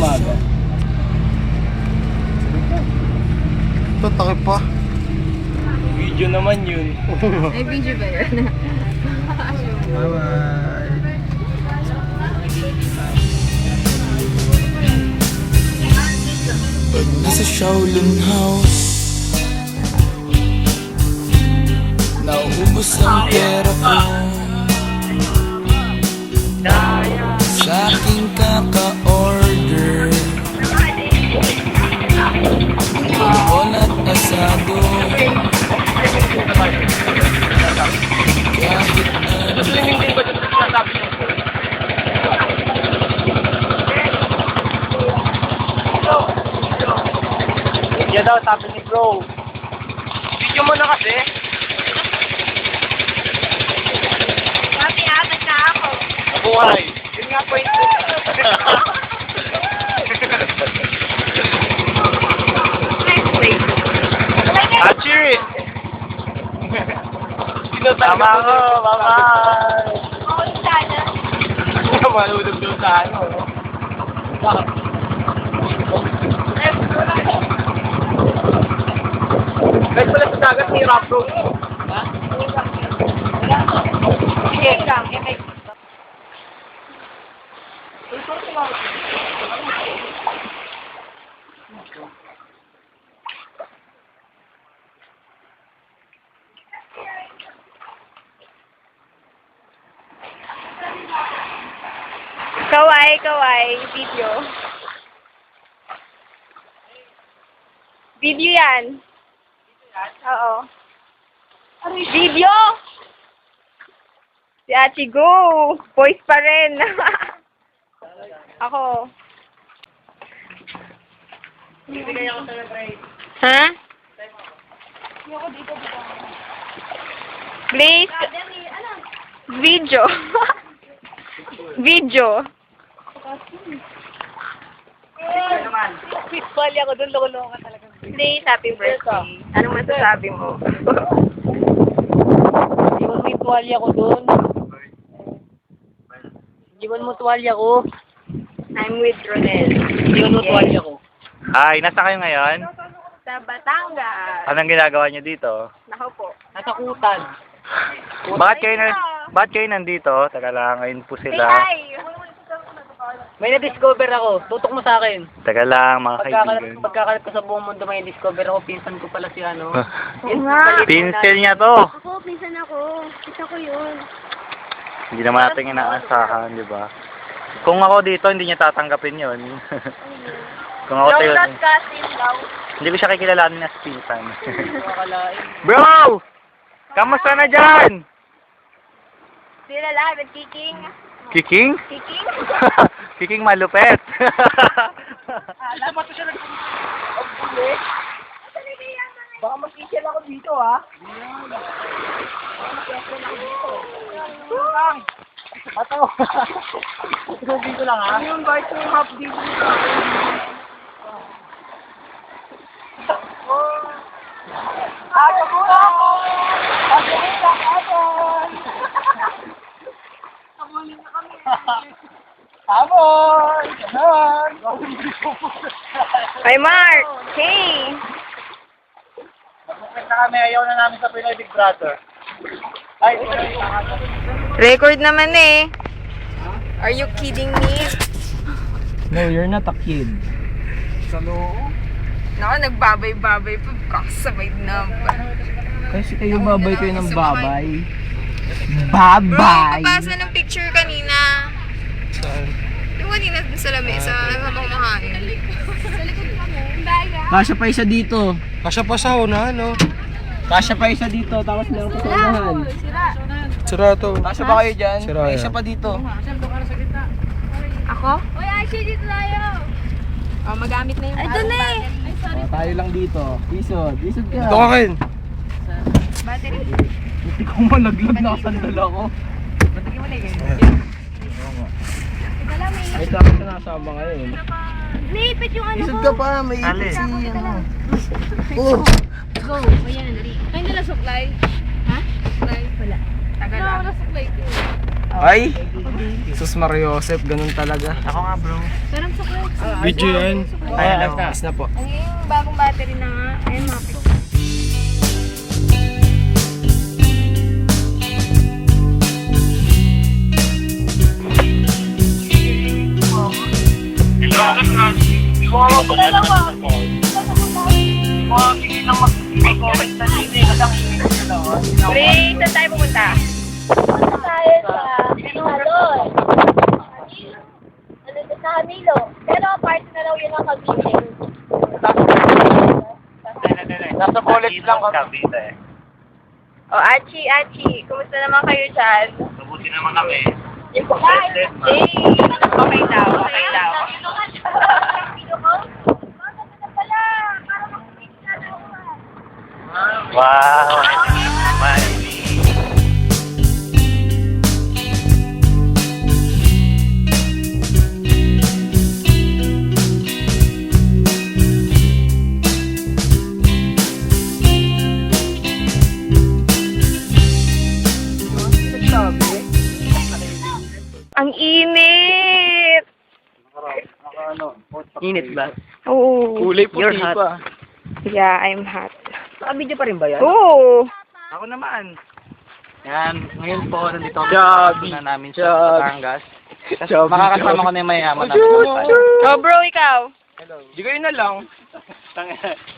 umaga. Tataki pa. Video naman yun. May video ba yun? Bye-bye. Nasa Shaolin House, nauubos ang pera ko sa aking kaka-order. Bol at asado, kahit Yan daw, sabi ni bro. Video mo na kasi. Sabi atat na ako. Buhay. Yun nga po ito. Achiri! Tama ko, bye-bye! Oo, sana. Malulog doon sa ano. Guys, pala sa dagat ni Rock Road. Ha? Sige lang, may... Kawai, video. Video yan. Oo. Video! Si Achi, go! Voice pa rin. Ako. Ha? Please. Video. Video. Bali ako doon, loko-loko ka talaga. Please, happy birthday. Anong masasabi mo? Iwan mo yung tuwalya ko doon. Iwan mo tuwalya ko. I'm with Ronel. Iwan mo tuwalya ko. Hi, nasa kayo ngayon? Sa Batangas. Anong ginagawa niyo dito? Nako po. Nasa Kutan. Bakit kayo nandito? Teka lang, ngayon po Say sila. hi! May na-discover ako. Tutok mo sa akin. Teka lang, mga kaibigan. Pagkakalap ko sa buong mundo may discover ako, pinsan ko pala si ano. Oo nga. Pinsel niya to. Ako, pinsan ako. Kita ko yun. Hindi naman natin inaasahan, di ba? Kung ako dito, hindi niya tatanggapin yun. Kung ako tayo, Long cousin daw. hindi ko siya kikilalanin as pinsan. Bro! Kamusta na dyan? Sila lahat, nagkiking. Kiking? Kiking? Kiking malupet. Alam mo ito siya nag-bulit. Baka mag-isil ako dito ha. Ato. Ito dito lang ha. Yung guys yung half dito. Ako muna ako! Ako muna ako! Kamulin na kami. Amon! Ganon! Hi, Mark! Hey! Bakit na kami, ayaw na namin sa Pinoy Big Brother. Ay, Record naman eh. Are you kidding me? No, you're not a kid. Naku, nagbabay-babay pa. Kakasabay na ba? Kasi kayo babay kayo ng babay. Bro, Babay! papasa ng picture kanina. Saan? Yung kanina dun sa lamig, sa habang kumakain. Sa likod ka mo. Daya. Kasya pa isa dito. Kasya pa sa una, no? Kasya pa isa dito, tapos meron pa sa unahan. Sira to. Kasya ba kayo dyan? Sira May yan. isa pa dito. Ako? Uy, actually dito tayo. Oh, magamit na yung ay, doon eh. Oh, tayo lang dito. Isod. Isod ka. Ito ka, Ken. Battery. Hindi ko malaglag, nakasandal ako. Ay, sa akin nasama ngayon. Naipit yung ano Isod ko. ka pa, may Ali. ipit si ano. Go. Go. Ayan, dali. Ay, nila supply. Ha? Supply? Wala. Tagal lang. Wala supply ko. Ay! Sus Mario Joseph, ganun talaga. Ako nga, bro. Parang chocolate. Video yan. Ayan, Ayos na po. Ang yung bagong battery na nga. Ayun, mga pic. Pre, saan tayo pupunta? Tayo sa Halon. Ano sa Hamilo. Pero part na raw yun ang Cavite. Nasa college lang kami. O, Achi, kumusta naman kayo dyan? Mabuti naman kami. Hey, okay daw. Wow! Smiley! Ang init! Init ba? Oo. Kulay You're puti hot. pa. Yeah, I'm hot. Naka-video pa rin ba yan? Oo. Ako naman. Yan, ngayon po, nandito ako Chubby. na namin sa Chubby. Batangas. Chubby, Makakasama chubby. ko na yung mayaman namin. Oh, bro, ikaw. Di kayo na lang.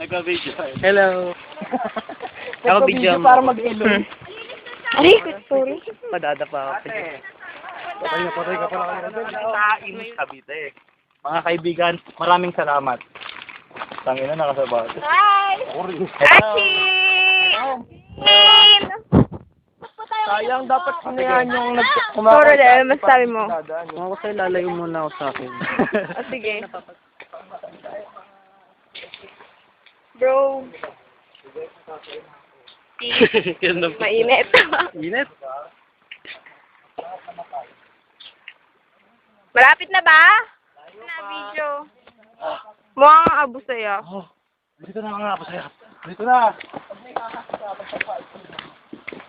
Nagpa-video. Hello. Naka-video para mag-ilo. Ay, sorry. Padada pa ako. Patay ka pala. Inis Cavite. Mga kaibigan, maraming salamat. Tangina, nakasabat. Hi! Achi! In! Sayang, dapat kanayan yung Sorry, ano masasabi mo? Kung ako sa'yo, lalayo muna ako sa akin. Ah, sige. Bro. Mainit. Init. Malapit na ba? Na video. Mukhang abo sa'yo. Oh, dito na mga po sa'yo. Dito na.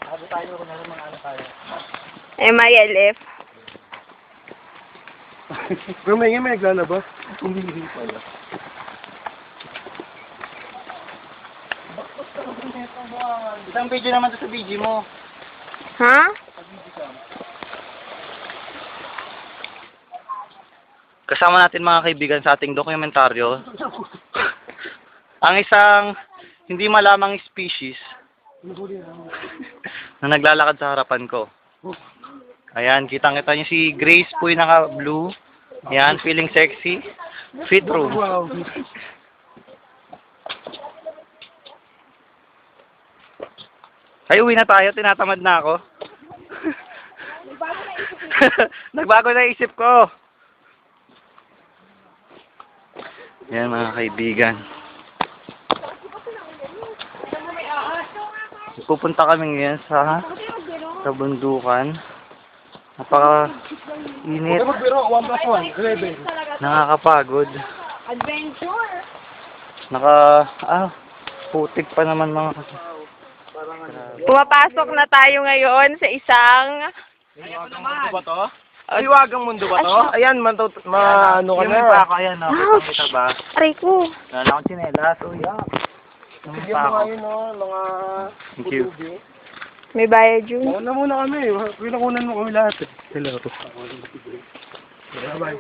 Sabi tayo kung ano mga ano tayo. MILF. Pero may naglalabas. Hindi pala. Isang video naman to sa video mo. Ha? Kasama natin mga kaibigan sa ating dokumentaryo. Ang isang hindi malamang species na naglalakad sa harapan ko. Ayan, kitang-kita niyo si Grace po yung naka-blue. Ayan, feeling sexy. Fit room. Wow. Ay, uwi na tayo. Tinatamad na ako. Nagbago na isip ko. Yan mga kaibigan. Pupunta kami ngayon sa bundukan. Napaka-init. Magbiro, 1+1, 11. Nakakapagod. Adventure! Putik pa naman mga Pumapasok na tayo ngayon sa isang... Hiwagang mundo ba to? Hiwagang mundo ba to? Ayan, ano ka Yung na. pa ako, ayan, no? Kita ba? Aray ko. Wala akong tsinelas. Oh, yeah. Yung Bigyan pa mo ako. ngayon, no? Mga Thank you. putubi. May bayad yun. Mauna muna kami. Pinakunan mo kami lahat. Hello. Bye.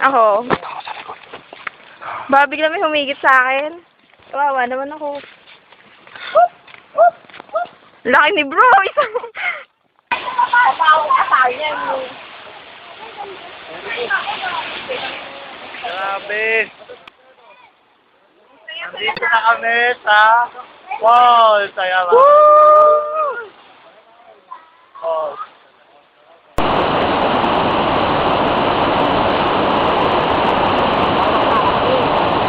Ako. Baka bigla may humigit sa akin. Kawawa naman ako. Laki ni bro! Isang... Grabe! Nandito na kami sa Falls! Saya ba? Falls.